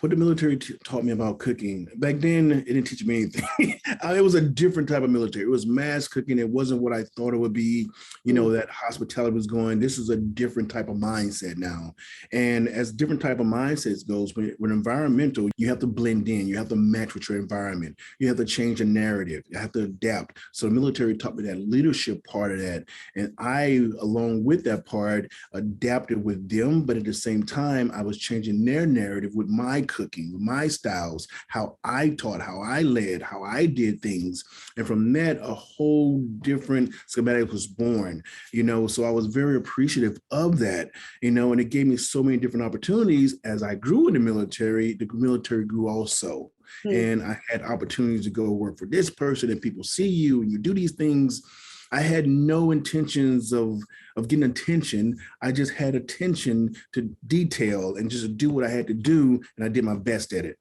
What the military taught me about cooking back then, it didn't teach me anything. It was a different type of military. It was mass cooking. It wasn't what I thought it would be. That hospitality was going. This is a different type of mindset now. And as different type of mindsets goes, when environmental, you have to blend in. You have to match with your environment. You have to change the narrative. You have to adapt. So the military taught me that leadership part of that. And I, along with that part, adapted with them. But at the same time, I was changing their narrative with my cooking, my styles, how I taught, how I led, how I did things. And from that, a whole different schematic was born, so I was very appreciative of that, and it gave me so many different opportunities. As I grew in the military grew also. Mm. And I had opportunities to go work for this person, and people see you and you do these things. I had no intentions of getting attention. I just had attention to detail and just do what I had to do, and I did my best at it.